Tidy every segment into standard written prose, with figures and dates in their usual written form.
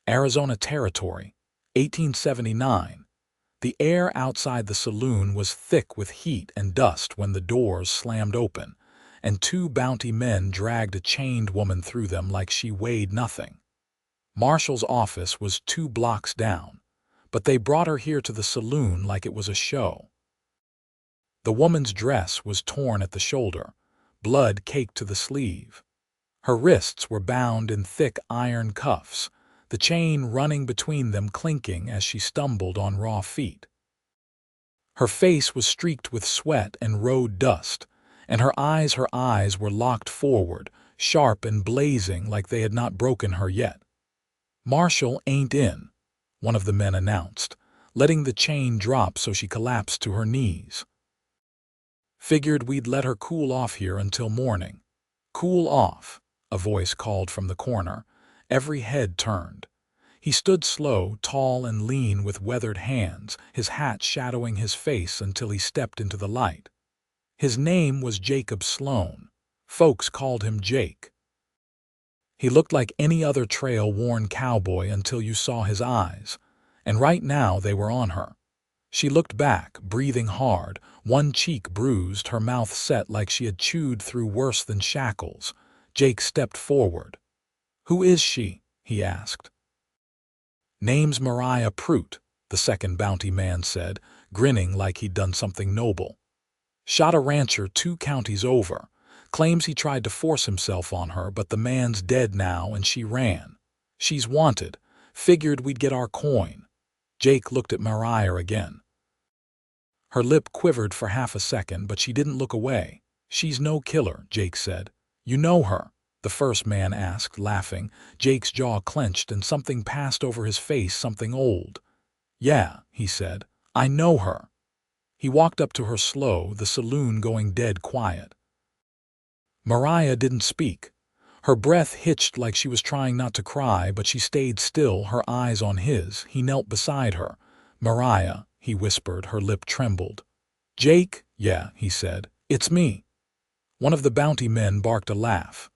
Arizona Territory, 1879. The air outside the saloon was thick with heat and dust when the doors slammed open, and two bounty men dragged a chained woman through them like she weighed nothing. Marshall's office was 2 blocks down, but they brought her here to the saloon like it was a show. The woman's dress was torn at the shoulder, blood caked to the sleeve. Her wrists were bound in thick iron cuffs, the chain running between them clinking as she stumbled on raw feet. Her face was streaked with sweat and road dust, and her eyes were locked forward, sharp and blazing like they had not broken her yet. "Marshall ain't in," one of the men announced, letting the chain drop so she collapsed to her knees. "Figured we'd let her cool off here until morning." "Cool off," a voice called from the corner. Every head turned. He stood slow, tall and lean with weathered hands, his hat shadowing his face until he stepped into the light. His name was Jacob Sloan. Folks called him Jake. He looked like any other trail-worn cowboy until you saw his eyes, and right now they were on her. She looked back, breathing hard, one cheek bruised, her mouth set like she had chewed through worse than shackles. Jake stepped forward. "Who is she?" he asked. "Name's Mariah Prout," the second bounty man said, grinning like he'd done something noble. "Shot a rancher 2 counties over. Claims he tried to force himself on her, but the man's dead now and she ran. She's wanted. Figured we'd get our coin." Jake looked at Mariah again. Her lip quivered for half a second, but she didn't look away. "She's no killer," Jake said. "You know her?" the first man asked, laughing. Jake's jaw clenched and something passed over his face, something old. "Yeah," he said. "I know her." He walked up to her slow, the saloon going dead quiet. Mariah didn't speak. Her breath hitched like she was trying not to cry, but she stayed still, her eyes on his. He knelt beside her. "Mariah," he whispered, her lip trembled. "Jake?" "Yeah," he said. "It's me." One of the bounty men barked a laugh.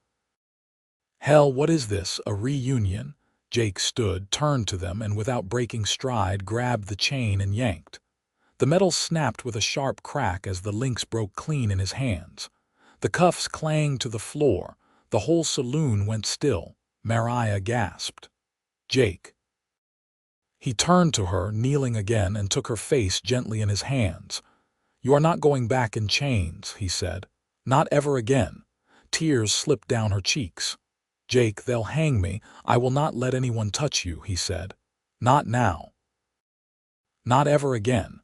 "Hell, what is this, a reunion?" Jake stood, turned to them, and without breaking stride, grabbed the chain and yanked. The metal snapped with a sharp crack as the links broke clean in his hands. The cuffs clanged to the floor. The whole saloon went still. Mariah gasped. "Jake." He turned to her, kneeling again, and took her face gently in his hands. "You are not going back in chains," he said. "Not ever again." Tears slipped down her cheeks. "Jake, they'll hang me. I will not let anyone touch you," he said. "Not now. Not ever again."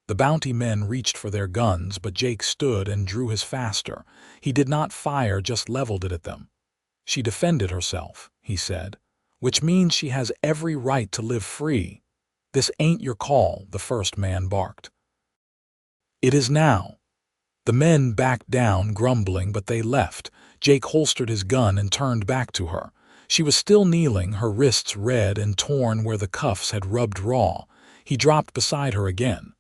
The bounty men reached for their guns, but Jake stood and drew his faster. He did not fire, just leveled it at them. "She defended herself," he said, "which means she has every right to live free." "This ain't your call," the first man barked. "It is now." The men backed down, grumbling, but they left. Jake holstered his gun and turned back to her. She was still kneeling, her wrists red and torn where the cuffs had rubbed raw. He dropped beside her again.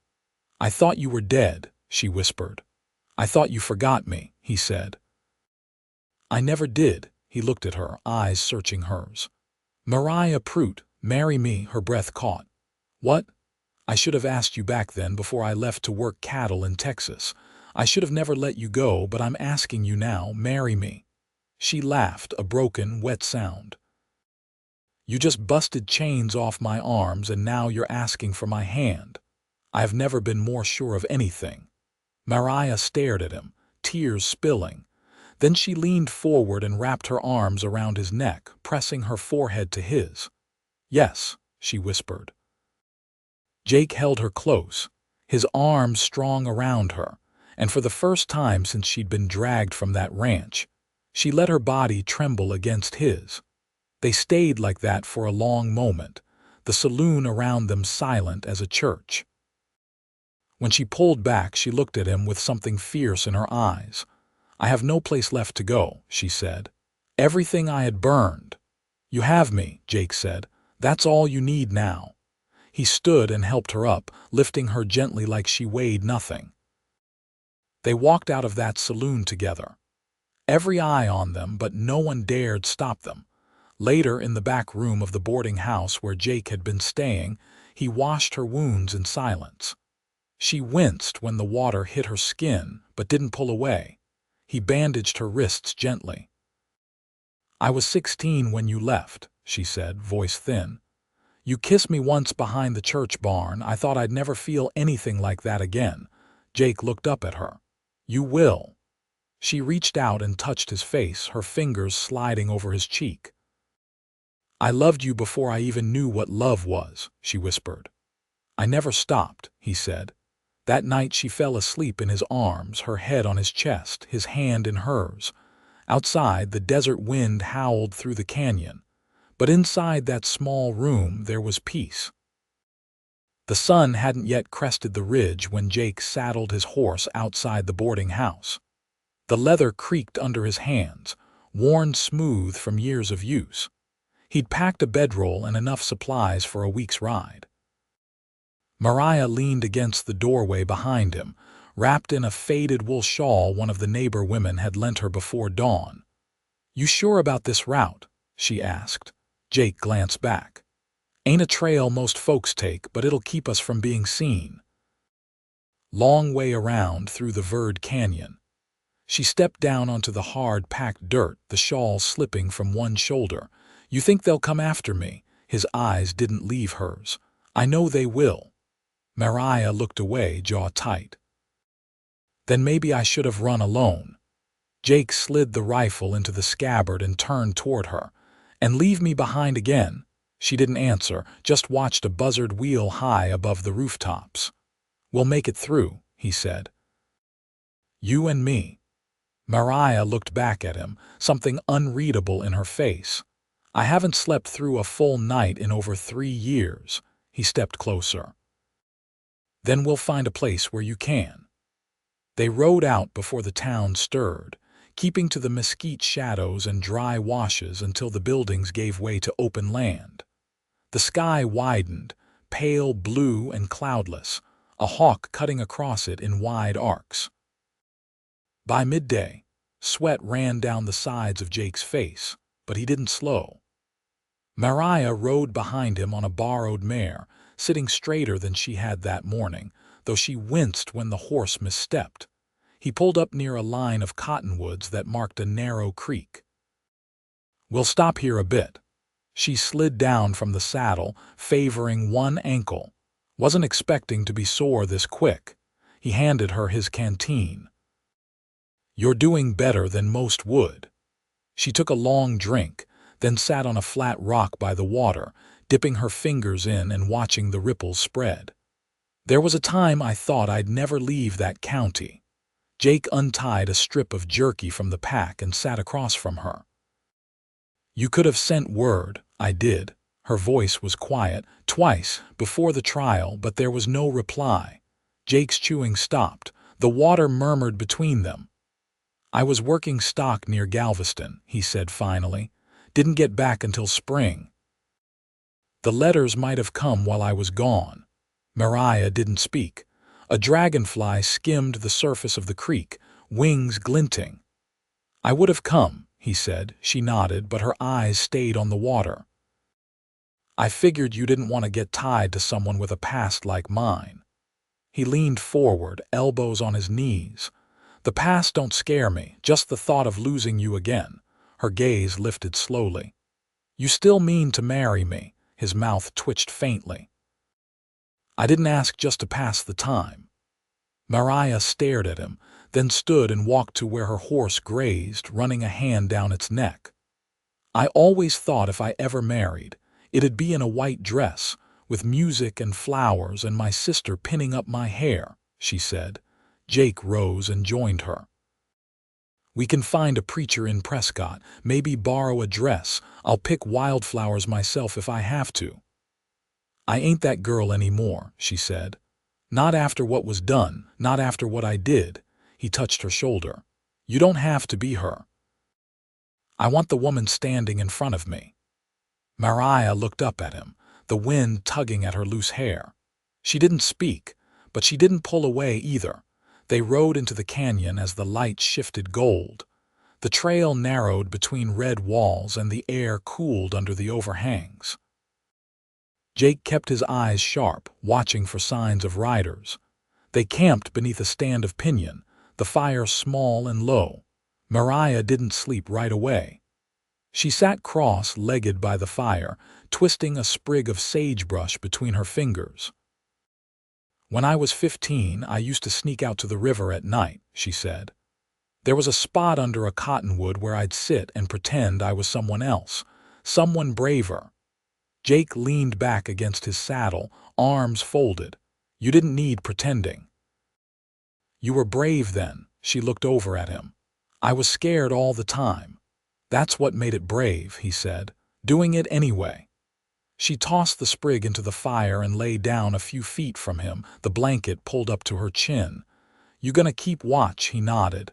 "I thought you were dead," she whispered. "I thought you forgot me," he said. "I never did." He looked at her, eyes searching hers. "Mariah Prout, marry me," her breath caught. "What? I should have asked you back then before I left to work cattle in Texas. I should have never let you go, but I'm asking you now, marry me." She laughed, a broken, wet sound. "You just busted chains off my arms and now you're asking for my hand. I have never been more sure of anything." Mariah stared at him, tears spilling. Then she leaned forward and wrapped her arms around his neck, pressing her forehead to his. "Yes," she whispered. Jake held her close, his arms strong around her, and for the first time since she'd been dragged from that ranch, she let her body tremble against his. They stayed like that for a long moment, the saloon around them silent as a church. When she pulled back, she looked at him with something fierce in her eyes. "I have no place left to go," she said. "Everything I had burned." "You have me," Jake said. "That's all you need now." He stood and helped her up, lifting her gently like she weighed nothing. They walked out of that saloon together. Every eye on them, but no one dared stop them. Later, in the back room of the boarding house where Jake had been staying, he washed her wounds in silence. She winced when the water hit her skin, but didn't pull away. He bandaged her wrists gently. "I was 16 when you left," she said, voice thin. "You kissed me once behind the church barn. I thought I'd never feel anything like that again." Jake looked up at her. "You will." She reached out and touched his face, her fingers sliding over his cheek. "I loved you before I even knew what love was," she whispered. "I never stopped," he said. That night she fell asleep in his arms, her head on his chest, his hand in hers. Outside, the desert wind howled through the canyon, but inside that small room there was peace. The sun hadn't yet crested the ridge when Jake saddled his horse outside the boarding house. The leather creaked under his hands, worn smooth from years of use. He'd packed a bedroll and enough supplies for a week's ride. Mariah leaned against the doorway behind him, wrapped in a faded wool shawl one of the neighbor women had lent her before dawn. "You sure about this route?" she asked. Jake glanced back. "Ain't a trail most folks take, but it'll keep us from being seen." "Long way around through the Verde Canyon." She stepped down onto the hard, packed dirt, the shawl slipping from one shoulder. "You think they'll come after me?" His eyes didn't leave hers. "I know they will." Mariah looked away, jaw tight. "Then maybe I should have run alone." Jake slid the rifle into the scabbard and turned toward her. "And leave me behind again?" She didn't answer, just watched a buzzard wheel high above the rooftops. "We'll make it through," he said. "You and me." Mariah looked back at him, something unreadable in her face. "I haven't slept through a full night in over 3 years." He stepped closer. "Then we'll find a place where you can." They rode out before the town stirred, keeping to the mesquite shadows and dry washes until the buildings gave way to open land. The sky widened, pale blue and cloudless, a hawk cutting across it in wide arcs. By midday, sweat ran down the sides of Jake's face, but he didn't slow. Mariah rode behind him on a borrowed mare, sitting straighter than she had that morning, though she winced when the horse misstepped. He pulled up near a line of cottonwoods that marked a narrow creek. "We'll stop here a bit." She slid down from the saddle, favoring one ankle. Wasn't expecting to be sore this quick. He handed her his canteen. "You're doing better than most would." She took a long drink, then sat on a flat rock by the water, dipping her fingers in and watching the ripples spread. "There was a time I thought I'd never leave that county." Jake untied a strip of jerky from the pack and sat across from her. "You could have sent word." "I did." Her voice was quiet, twice, before the trial, but there was no reply. Jake's chewing stopped. The water murmured between them. "I was working stock near Galveston," he said finally. "Didn't get back until spring." "The letters might have come while I was gone." Mariah didn't speak. A dragonfly skimmed the surface of the creek, wings glinting. "I would have come," he said. She nodded, but her eyes stayed on the water. "I figured you didn't want to get tied to someone with a past like mine." He leaned forward, elbows on his knees. "The past don't scare me, just the thought of losing you again." Her gaze lifted slowly. "You still mean to marry me?" His mouth twitched faintly. "I didn't ask just to pass the time." Mariah stared at him, then stood and walked to where her horse grazed, running a hand down its neck. "I always thought if I ever married, it'd be in a white dress, with music and flowers and my sister pinning up my hair," she said. Jake rose and joined her. "We can find a preacher in Prescott, maybe borrow a dress. I'll pick wildflowers myself if I have to." "I ain't that girl anymore," she said. "Not after what was done, not after what I did." He touched her shoulder. "You don't have to be her. I want the woman standing in front of me." Mariah looked up at him, the wind tugging at her loose hair. She didn't speak, but she didn't pull away either. They rode into the canyon as the light shifted gold. The trail narrowed between red walls and the air cooled under the overhangs. Jake kept his eyes sharp, watching for signs of riders. They camped beneath a stand of pinyon, the fire small and low. Mariah didn't sleep right away. She sat cross-legged by the fire, twisting a sprig of sagebrush between her fingers. "When I was 15, I used to sneak out to the river at night," she said. "There was a spot under a cottonwood where I'd sit and pretend I was someone else, someone braver." Jake leaned back against his saddle, arms folded. "You didn't need pretending." "You were brave then," she looked over at him. "I was scared all the time." "That's what made it brave," he said, "doing it anyway." She tossed the sprig into the fire and lay down a few feet from him, the blanket pulled up to her chin. "You gonna keep watch?" he nodded.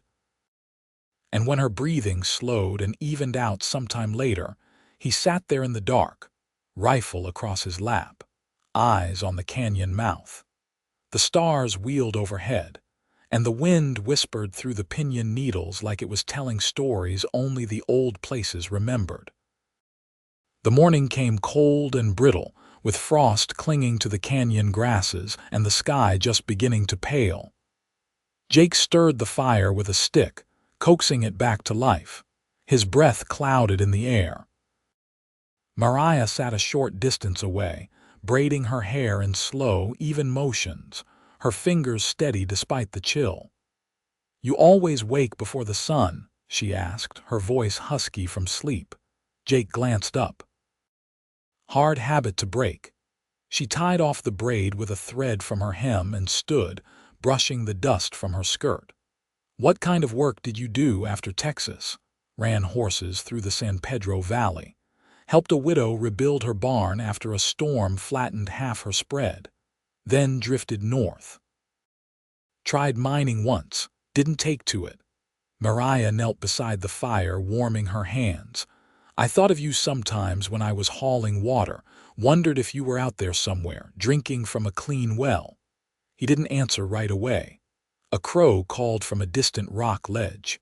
And when her breathing slowed and evened out sometime later, he sat there in the dark, rifle across his lap, eyes on the canyon mouth. The stars wheeled overhead, and the wind whispered through the pinyon needles like it was telling stories only the old places remembered. The morning came cold and brittle, with frost clinging to the canyon grasses and the sky just beginning to pale. Jake stirred the fire with a stick, coaxing it back to life. His breath clouded in the air. Mariah sat a short distance away, braiding her hair in slow, even motions, her fingers steady despite the chill. "You always wake before the sun?" she asked, her voice husky from sleep. Jake glanced up. "Hard habit to break." She tied off the braid with a thread from her hem and stood, brushing the dust from her skirt. "What kind of work did you do after Texas?" "Ran horses through the San Pedro Valley. Helped a widow rebuild her barn after a storm flattened half her spread. Then drifted north. Tried mining once, didn't take to it." Mariah knelt beside the fire, warming her hands. "I thought of you sometimes when I was hauling water, wondered if you were out there somewhere, drinking from a clean well." He didn't answer right away. A crow called from a distant rock ledge.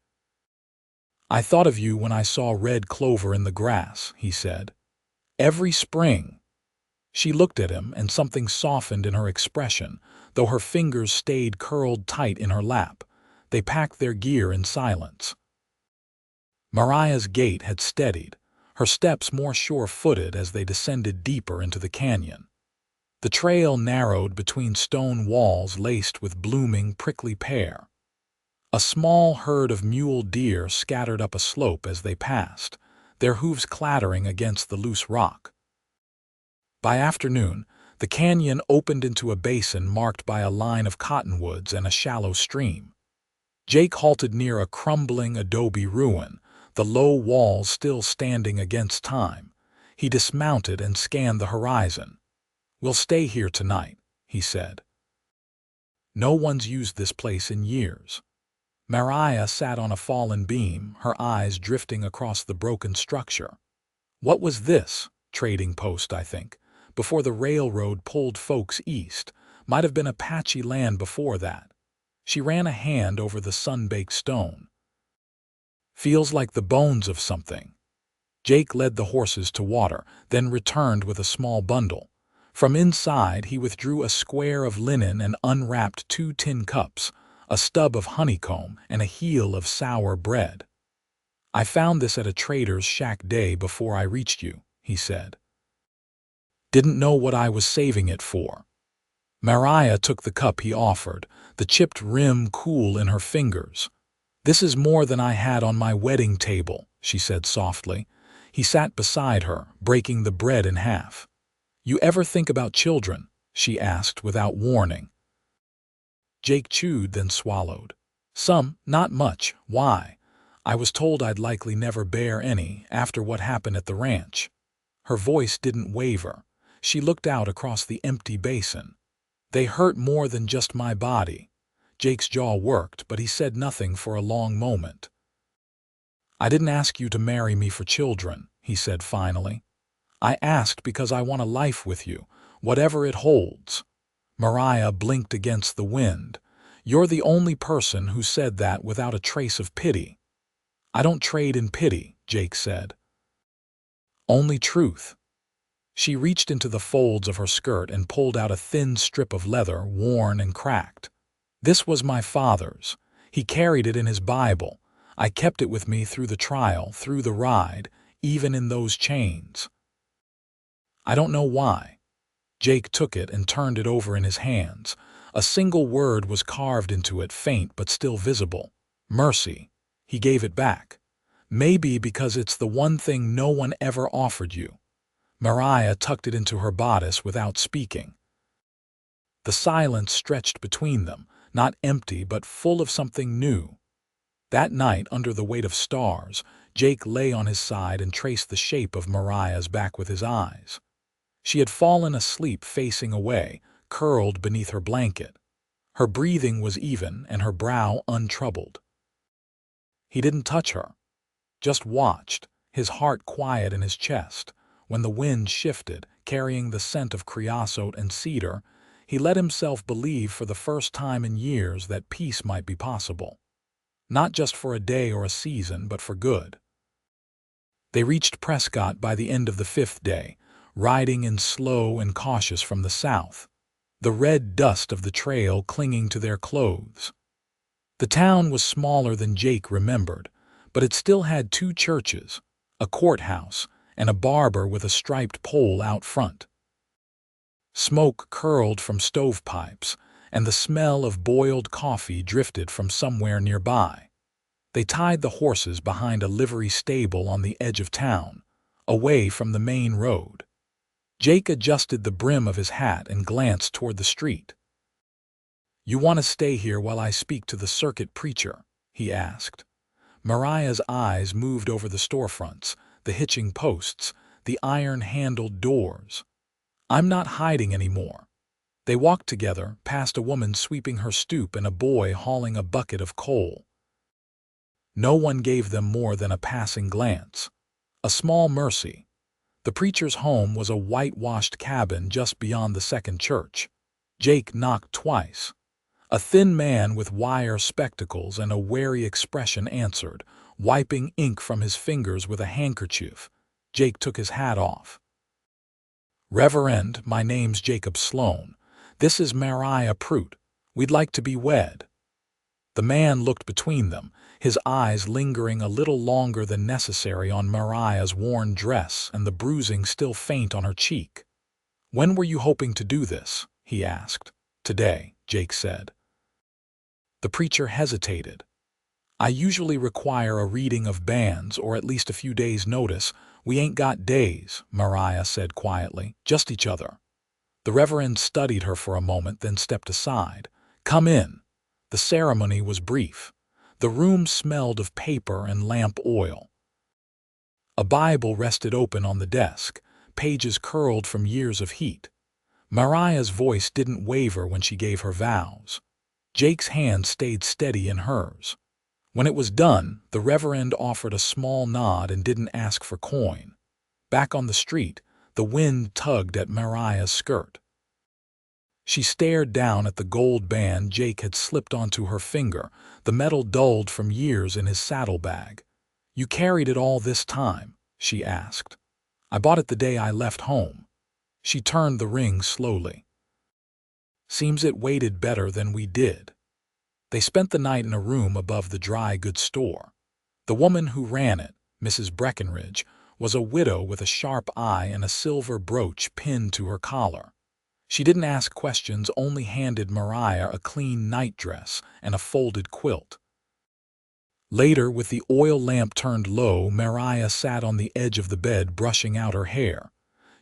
"I thought of you when I saw red clover in the grass," he said. "Every spring." She looked at him, and something softened in her expression, though her fingers stayed curled tight in her lap. They packed their gear in silence. Mariah's gait had steadied, her steps more sure-footed as they descended deeper into the canyon. The trail narrowed between stone walls laced with blooming, prickly pear. A small herd of mule deer scattered up a slope as they passed, their hooves clattering against the loose rock. By afternoon, the canyon opened into a basin marked by a line of cottonwoods and a shallow stream. Jake halted near a crumbling adobe ruin, the low walls still standing against time. He dismounted and scanned the horizon. "We'll stay here tonight," he said. "No one's used this place in years." Mariah sat on a fallen beam, her eyes drifting across the broken structure. "What was this? Trading post, I think. Before the railroad pulled folks east. Might have been Apache land before that." She ran a hand over the sun-baked stone. "Feels like the bones of something." Jake led the horses to water, then returned with a small bundle. From inside, he withdrew a square of linen and unwrapped 2 tin cups, a stub of honeycomb, and a heel of sour bread. "I found this at a trader's shack day before I reached you," he said. "Didn't know what I was saving it for." Mariah took the cup he offered, the chipped rim cool in her fingers. "This is more than I had on my wedding table," she said softly. He sat beside her, breaking the bread in half. "You ever think about children?" she asked without warning. Jake chewed, then swallowed. "Some, not much. Why?" "I was told I'd likely never bear any after what happened at the ranch." Her voice didn't waver. She looked out across the empty basin. "They hurt more than just my body." Jake's jaw worked, but he said nothing for a long moment. "I didn't ask you to marry me for children," he said finally. "I asked because I want a life with you, whatever it holds." Mariah blinked against the wind. "You're the only person who said that without a trace of pity." I don't trade in pity, Jake said. Only truth. She reached into the folds of her skirt and pulled out a thin strip of leather, worn and cracked. This was my father's. He carried it in his Bible. I kept it with me through the trial, through the ride, even in those chains. I don't know why. Jake took it and turned it over in his hands. A single word was carved into it, faint but still visible. Mercy. He gave it back. Maybe because it's the one thing no one ever offered you. Mariah tucked it into her bodice without speaking. The silence stretched between them, not empty but full of something new. That night, under the weight of stars, Jake lay on his side and traced the shape of Mariah's back with his eyes. She had fallen asleep facing away, curled beneath her blanket. Her breathing was even and her brow untroubled. He didn't touch her, just watched, his heart quiet in his chest. When the wind shifted, carrying the scent of creosote and cedar, he let himself believe for the first time in years that peace might be possible. Not just for a day or a season, but for good. They reached Prescott by the end of the 5th day, riding in slow and cautious from the south, the red dust of the trail clinging to their clothes. The town was smaller than Jake remembered, but it still had 2 churches, a courthouse, and a barber with a striped pole out front. Smoke curled from stovepipes, and the smell of boiled coffee drifted from somewhere nearby. They tied the horses behind a livery stable on the edge of town, away from the main road. Jake adjusted the brim of his hat and glanced toward the street. "You want to stay here while I speak to the circuit preacher?" he asked. Mariah's eyes moved over the storefronts, the hitching posts, the iron-handled doors. "I'm not hiding anymore." They walked together, past a woman sweeping her stoop and a boy hauling a bucket of coal. No one gave them more than a passing glance. A small mercy. The preacher's home was a whitewashed cabin just beyond the second church. Jake knocked twice. A thin man with wire spectacles and a wary expression answered, wiping ink from his fingers with a handkerchief. Jake took his hat off. "Reverend, my name's Jacob Sloan. This is Mariah Prout. We'd like to be wed." The man looked between them, his eyes lingering a little longer than necessary on Mariah's worn dress and the bruising still faint on her cheek. "When were you hoping to do this?" he asked. "Today," Jake said. The preacher hesitated. "I usually require a reading of banns or at least a few days' notice. We ain't got days," Mariah said quietly, "just each other." The Reverend studied her for a moment, then stepped aside. "Come in." The ceremony was brief. The room smelled of paper and lamp oil. A Bible rested open on the desk, pages curled from years of heat. Mariah's voice didn't waver when she gave her vows. Jake's hand stayed steady in hers. When it was done, the Reverend offered a small nod and didn't ask for coin. Back on the street, the wind tugged at Mariah's skirt. She stared down at the gold band Jake had slipped onto her finger, the metal dulled from years in his saddlebag. "You carried it all this time?" she asked. "I bought it the day I left home." She turned the ring slowly. "Seems it weighted better than we did." They spent the night in a room above the dry goods store. The woman who ran it, Mrs. Breckenridge, was a widow with a sharp eye and a silver brooch pinned to her collar. She didn't ask questions, only handed Mariah a clean nightdress and a folded quilt. Later, with the oil lamp turned low, Mariah sat on the edge of the bed brushing out her hair.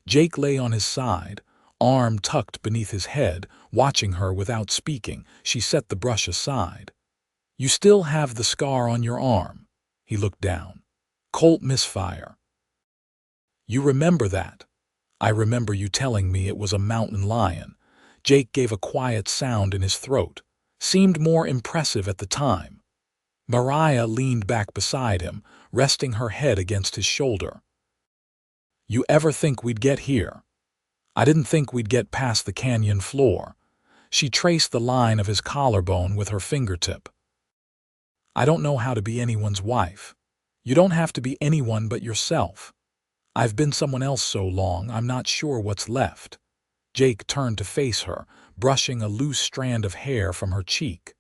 Jake lay on his side, arm tucked beneath his head, watching her without speaking. She set the brush aside. "You still have the scar on your arm." He looked down. "Colt misfire." "You remember that?" "I remember you telling me it was a mountain lion." Jake gave a quiet sound in his throat. Seemed more impressive at the time. Mariah leaned back beside him, resting her head against his shoulder. "You ever think we'd get here?" "I didn't think we'd get past the canyon floor." She traced the line of his collarbone with her fingertip. "I don't know how to be anyone's wife." You don't have to be anyone but yourself. I've been someone else so long, I'm not sure what's left. Jake turned to face her, brushing a loose strand of hair from her cheek.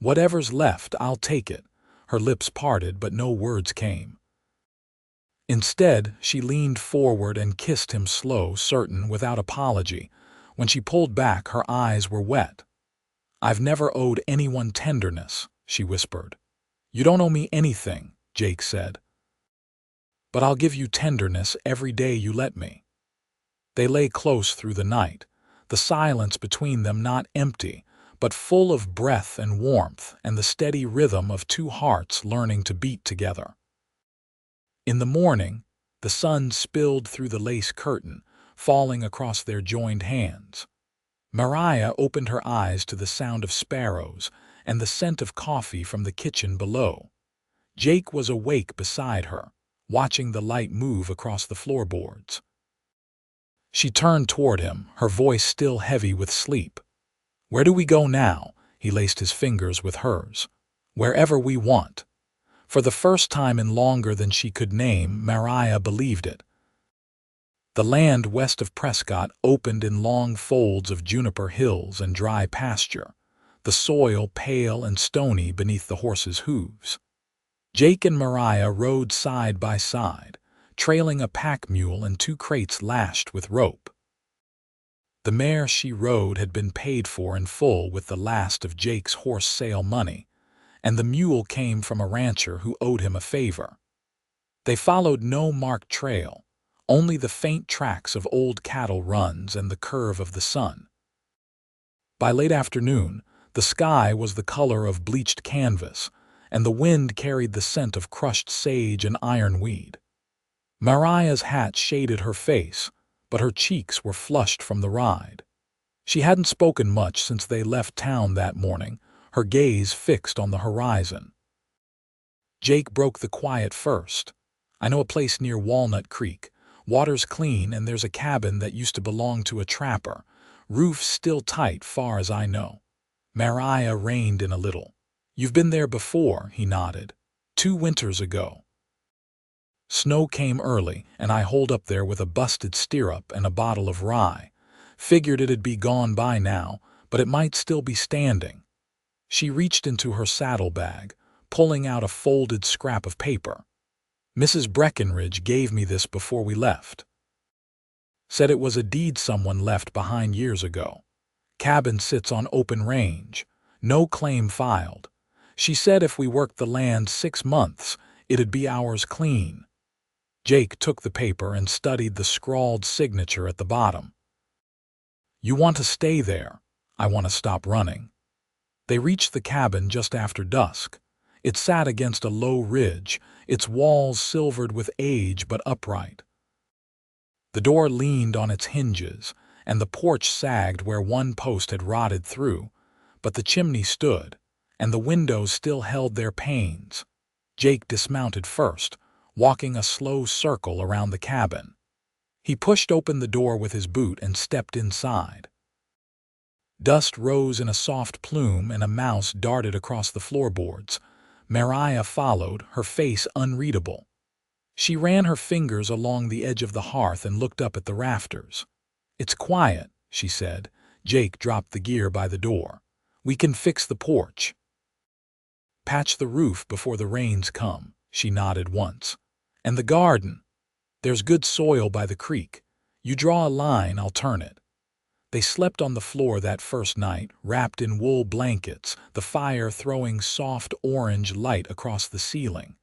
Whatever's left, I'll take it. Her lips parted, but no words came. Instead, she leaned forward and kissed him slow, certain, without apology. When she pulled back, her eyes were wet. I've never owed anyone tenderness, she whispered. You don't owe me anything, Jake said. But I'll give you tenderness every day you let me. They lay close through the night, the silence between them not empty, but full of breath and warmth and the steady rhythm of two hearts learning to beat together. In the morning, the sun spilled through the lace curtain, falling across their joined hands. Mariah opened her eyes to the sound of sparrows and the scent of coffee from the kitchen below. Jake was awake beside her, watching the light move across the floorboards. She turned toward him, her voice still heavy with sleep. Where do we go now? He laced his fingers with hers. Wherever we want. For the first time in longer than she could name, Mariah believed it. The land west of Prescott opened in long folds of juniper hills and dry pasture, the soil pale and stony beneath the horses' hooves. Jake and Mariah rode side by side, trailing a pack mule and two crates lashed with rope. The mare she rode had been paid for in full with the last of Jake's horse sale money, and the mule came from a rancher who owed him a favor. They followed no marked trail, only the faint tracks of old cattle runs and the curve of the sun. By late afternoon, the sky was the color of bleached canvas, and the wind carried the scent of crushed sage and ironweed. Mariah's hat shaded her face, but her cheeks were flushed from the ride. She hadn't spoken much since they left town that morning, her gaze fixed on the horizon. Jake broke the quiet first. I know a place near Walnut Creek. Water's clean and there's a cabin that used to belong to a trapper. Roof still tight far as I know. Mariah reined in a little. You've been there before, he nodded. 2 winters ago. Snow came early, and I holed up there with a busted stirrup and a bottle of rye. Figured it'd be gone by now, but it might still be standing. She reached into her saddlebag, pulling out a folded scrap of paper. Mrs. Breckenridge gave me this before we left. Said it was a deed someone left behind years ago. Cabin sits on open range. No claim filed. She said if we worked the land 6 months, it'd be ours clean. Jake took the paper and studied the scrawled signature at the bottom. You want to stay there. I want to stop running. They reached the cabin just after dusk. It sat against a low ridge, its walls silvered with age but upright. The door leaned on its hinges, and the porch sagged where one post had rotted through, but the chimney stood, and the windows still held their panes. Jake dismounted first, walking a slow circle around the cabin. He pushed open the door with his boot and stepped inside. Dust rose in a soft plume and a mouse darted across the floorboards. Mariah followed, her face unreadable. She ran her fingers along the edge of the hearth and looked up at the rafters. It's quiet, she said. Jake dropped the gear by the door. We can fix the porch. Patch the roof before the rains come, she nodded once. And the garden. There's good soil by the creek. You draw a line, I'll turn it. They slept on the floor that first night, wrapped in wool blankets, the fire throwing soft orange light across the ceiling.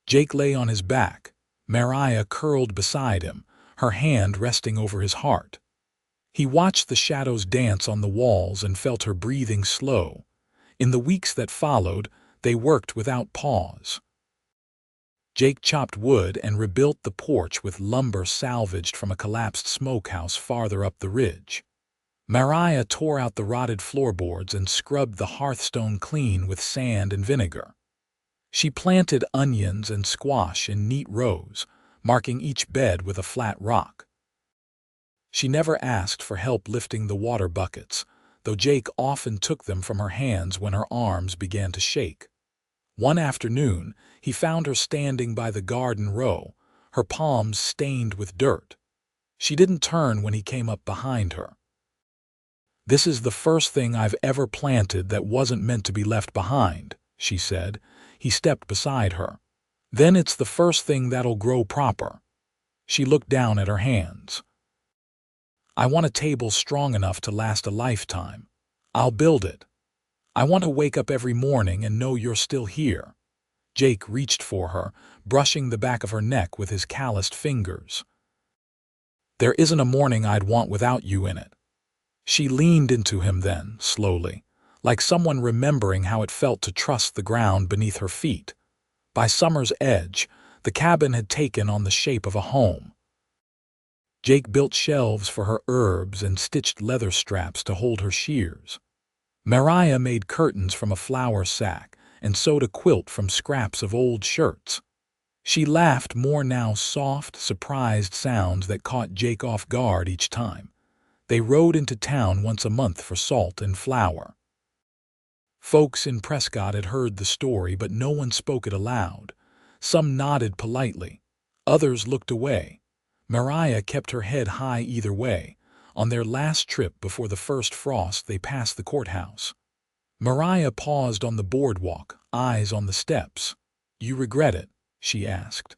Jake lay on his back, Mariah curled beside him, her hand resting over his heart. He watched the shadows dance on the walls and felt her breathing slow. In the weeks that followed, they worked without pause. Jake chopped wood and rebuilt the porch with lumber salvaged from a collapsed smokehouse farther up the ridge. Mariah tore out the rotted floorboards and scrubbed the hearthstone clean with sand and vinegar. She planted onions and squash in neat rows, marking each bed with a flat rock. She never asked for help lifting the water buckets, though Jake often took them from her hands when her arms began to shake. One afternoon, he found her standing by the garden row, her palms stained with dirt. She didn't turn when he came up behind her. "This is the first thing I've ever planted that wasn't meant to be left behind," she said. He stepped beside her. "Then it's the first thing that'll grow proper." She looked down at her hands. "I want a table strong enough to last a lifetime. I'll build it. I want to wake up every morning and know you're still here." Jake reached for her, brushing the back of her neck with his calloused fingers. "There isn't a morning I'd want without you in it." She leaned into him then, slowly, like someone remembering how it felt to trust the ground beneath her feet. By summer's edge, the cabin had taken on the shape of a home. Jake built shelves for her herbs and stitched leather straps to hold her shears. Mariah made curtains from a flour sack and sewed a quilt from scraps of old shirts. She laughed more now, soft, surprised sounds that caught Jake off guard each time. They rode into town once a month for salt and flour. Folks in Prescott had heard the story, but no one spoke it aloud. Some nodded politely. Others looked away. Mariah kept her head high either way. On their last trip before the first frost, they passed the courthouse. Mariah paused on the boardwalk, eyes on the steps. "You regret it?" she asked.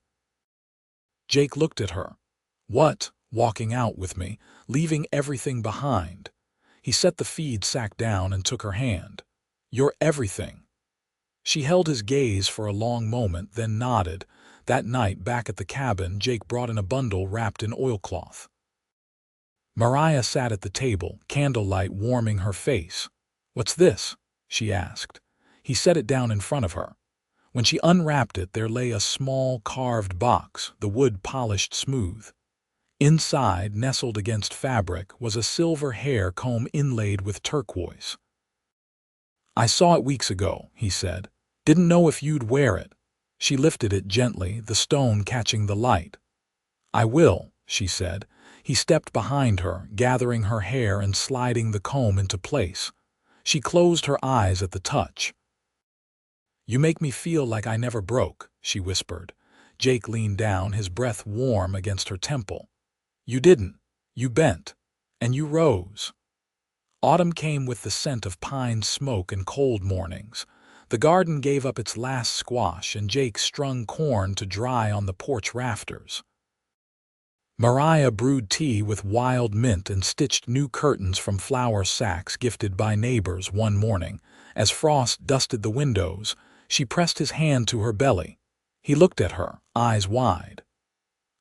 Jake looked at her. "What? Walking out with me, leaving everything behind?" He set the feed sack down and took her hand. "You're everything." She held his gaze for a long moment, then nodded. That night, back at the cabin, Jake brought in a bundle wrapped in oilcloth. Mariah sat at the table, candlelight warming her face. "What's this?" she asked. He set it down in front of her. When she unwrapped it, there lay a small carved box, the wood polished smooth. Inside, nestled against fabric, was a silver hair comb inlaid with turquoise. "I saw it weeks ago," he said. "Didn't know if you'd wear it." She lifted it gently, the stone catching the light. "I will," she said. He stepped behind her, gathering her hair and sliding the comb into place. She closed her eyes at the touch. "You make me feel like I never broke," she whispered. Jake leaned down, his breath warm against her temple. "You didn't. You bent. And you rose." Autumn came with the scent of pine smoke and cold mornings. The garden gave up its last squash, and Jake strung corn to dry on the porch rafters. Mariah brewed tea with wild mint and stitched new curtains from flour sacks gifted by neighbors one morning. As frost dusted the windows, she pressed his hand to her belly. He looked at her, eyes wide.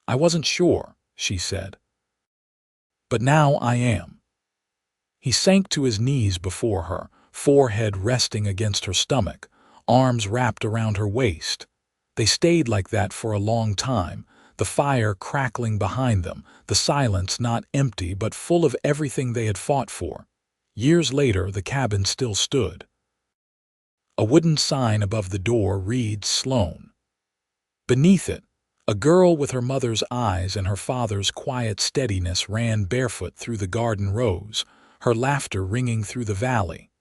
"I wasn't sure," she said. "But now I am." He sank to his knees before her, forehead resting against her stomach, arms wrapped around her waist. They stayed like that for a long time, the fire crackling behind them, the silence not empty but full of everything they had fought for. Years later, the cabin still stood. A wooden sign above the door reads Sloan. Beneath it, a girl with her mother's eyes and her father's quiet steadiness ran barefoot through the garden rows, her laughter ringing through the valley.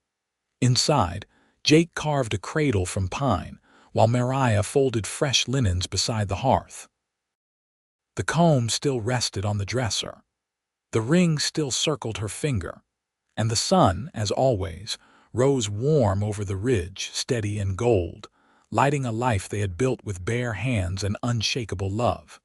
Inside, Jake carved a cradle from pine, while Mariah folded fresh linens beside the hearth. The comb still rested on the dresser. The ring still circled her finger. And the sun, as always, rose warm over the ridge, steady and gold, lighting a life they had built with bare hands and unshakable love.